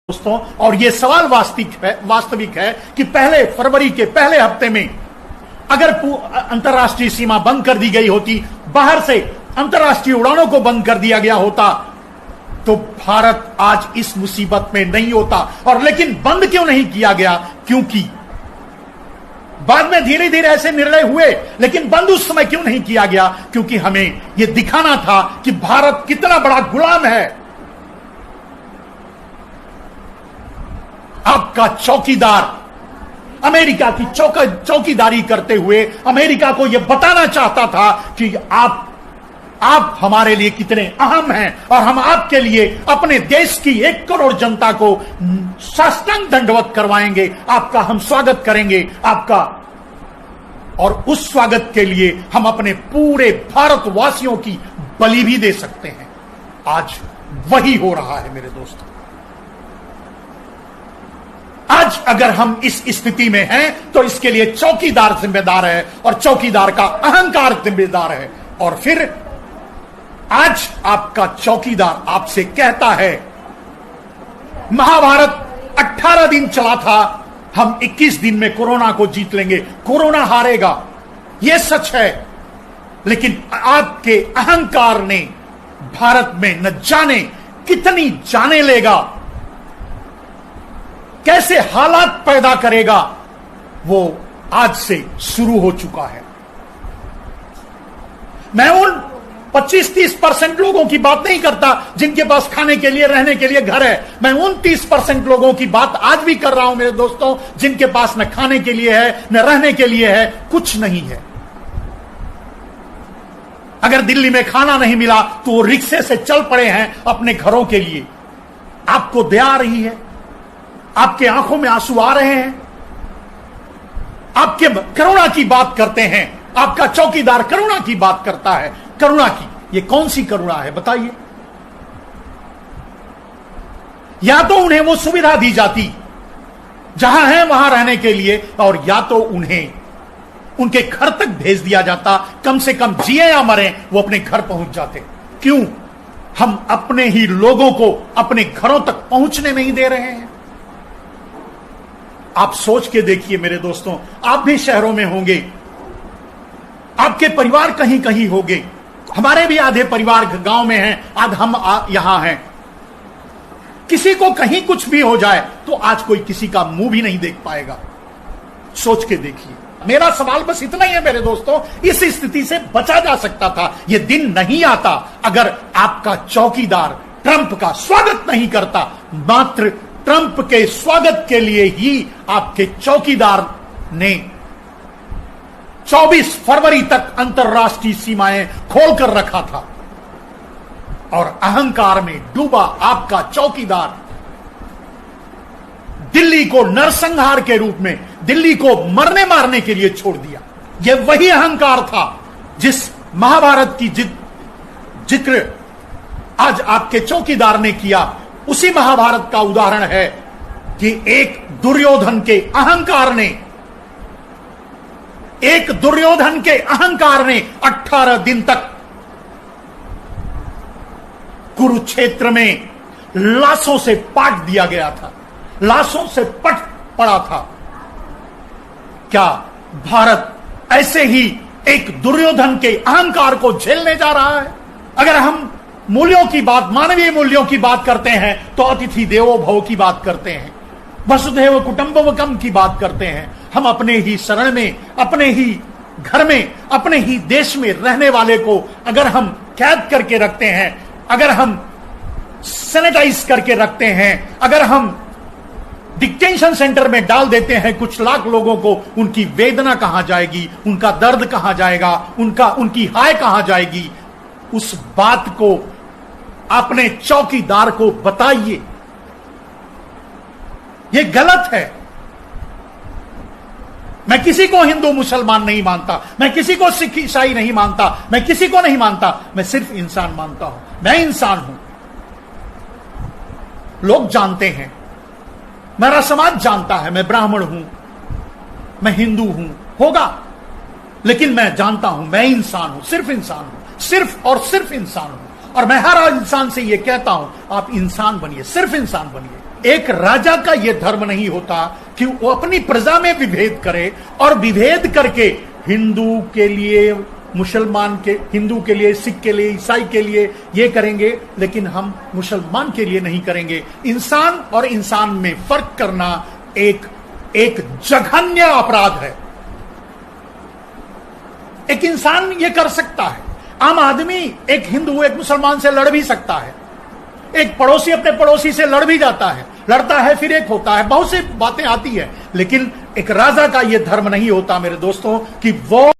दोस्तों, और यह सवाल वास्तविक है कि पहले फरवरी के पहले हफ्ते में अगर अंतर्राष्ट्रीय सीमा बंद कर दी गई होती, बाहर से अंतर्राष्ट्रीय उड़ानों को बंद कर दिया गया होता, तो भारत आज इस मुसीबत में नहीं होता। और लेकिन बंद क्यों नहीं किया गया? क्योंकि बाद में धीरे धीरे ऐसे निर्णय हुए, लेकिन बंद उस समय क्यों नहीं किया गया? क्योंकि हमें यह दिखाना था कि भारत कितना बड़ा गुलाम है, आपका चौकीदार, अमेरिका की चौकीदारी करते हुए अमेरिका को यह बताना चाहता था कि आप हमारे लिए कितने अहम हैं और हम आपके लिए अपने देश की 1 करोड़ जनता को साष्टांग दंडवत करवाएंगे, आपका हम स्वागत करेंगे आपका, और उस स्वागत के लिए हम अपने पूरे भारतवासियों की बलि भी दे सकते हैं। आज वही हो रहा है मेरे दोस्तों। आज अगर हम इस स्थिति में हैं तो इसके लिए चौकीदार जिम्मेदार है और चौकीदार का अहंकार जिम्मेदार है। और फिर आज आपका चौकीदार आपसे कहता है, महाभारत 18 दिन चला था, हम 21 दिन में कोरोना को जीत लेंगे, कोरोना हारेगा, यह सच है। लेकिन आपके अहंकार ने भारत में न जाने कितनी जाने लेगा, कैसे हालात पैदा करेगा, वो आज से शुरू हो चुका है। मैं उन 25-30% लोगों की बात नहीं करता जिनके पास खाने के लिए, रहने के लिए घर है। मैं उन 30% लोगों की बात आज भी कर रहा हूं मेरे दोस्तों, जिनके पास न खाने के लिए है, न रहने के लिए है, कुछ नहीं है। अगर दिल्ली में खाना नहीं मिला तो वो रिक्शे से चल पड़े हैं अपने घरों के लिए। आपको दया आ रही है? आपके आंखों में आंसू आ रहे हैं? आपके करुणा की बात करते हैं, आपका चौकीदार करुणा की बात करता है। करुणा की ये कौन सी करुणा है बताइए? या तो उन्हें वो सुविधा दी जाती जहां है वहां रहने के लिए, और या तो उन्हें उनके घर तक भेज दिया जाता, कम से कम जिए या मरे वो अपने घर पहुंच जाते। क्यों हम अपने ही लोगों को अपने घरों तक पहुंचने नहीं दे रहे हैं? आप सोच के देखिए मेरे दोस्तों, आप भी शहरों में होंगे, आपके परिवार कहीं कहीं होंगे, हमारे भी आधे परिवार गांव में हैं, आज हम यहां हैं। किसी को कहीं कुछ भी हो जाए तो आज कोई किसी का मुंह भी नहीं देख पाएगा। सोच के देखिए। मेरा सवाल बस इतना ही है मेरे दोस्तों, इस स्थिति से बचा जा सकता था। यह दिन नहीं आता अगर आपका चौकीदार ट्रंप का स्वागत नहीं करता। मात्र ट्रंप के स्वागत के लिए ही आपके चौकीदार ने 24 फरवरी तक अंतर्राष्ट्रीय सीमाएं खोलकर रखा था, और अहंकार में डूबा आपका चौकीदार दिल्ली को नरसंहार के रूप में, दिल्ली को मरने मारने के लिए छोड़ दिया। यह वही अहंकार था जिस महाभारत की जिक्र आज आपके चौकीदार ने किया। उसी महाभारत का उदाहरण है कि एक दुर्योधन के अहंकार ने 18 दिन तक कुरुक्षेत्र में लाशों से पाट दिया गया था, लाशों से पट पड़ा था। क्या भारत ऐसे ही एक दुर्योधन के अहंकार को झेलने जा रहा है? अगर हम मूल्यों की बात, मानवीय मूल्यों की बात करते हैं तो अतिथि देवो भव की बात करते हैं, वसुधैव कुटुंबकम की बात करते हैं। हम अपने ही शरण में, अपने ही घर में, अपने ही देश में रहने वाले को अगर हम कैद करके रखते हैं, अगर हम सैनिटाइज करके रखते हैं, अगर हम डिटेंशन सेंटर में डाल देते हैं कुछ लाख लोगों को, उनकी वेदना कहां जाएगी, उनका दर्द कहां जाएगा, उनकी हाय कहां जाएगी? उस बात को अपने चौकीदार को बताइए। यह गलत है। मैं किसी को हिंदू मुसलमान नहीं मानता, मैं किसी को सिख ईसाई नहीं मानता, मैं किसी को नहीं मानता, मैं सिर्फ इंसान मानता हूं। मैं इंसान हूं, लोग जानते हैं, मेरा समाज जानता है, मैं ब्राह्मण हूं, मैं हिंदू हूं, होगा, लेकिन मैं जानता हूं मैं इंसान हूं, सिर्फ इंसान हूं, सिर्फ और सिर्फ इंसान हूं। और मैं हर इंसान से यह कहता हूं, आप इंसान बनिए, सिर्फ इंसान बनिए। एक राजा का यह धर्म नहीं होता कि वो अपनी प्रजा में विभेद करे और विभेद करके हिंदू के लिए, मुसलमान के, हिंदू के लिए, सिख के लिए, ईसाई के लिए ये करेंगे, लेकिन हम मुसलमान के लिए नहीं करेंगे। इंसान और इंसान में फर्क करना एक जघन्य अपराध है। एक इंसान ये कर सकता है, आम आदमी एक हिंदू एक मुसलमान से लड़ भी सकता है, एक पड़ोसी अपने पड़ोसी से लड़ भी जाता है, लड़ता है फिर एक होता है, बहुत सी बातें आती है, लेकिन एक राजा का यह धर्म नहीं होता मेरे दोस्तों कि वो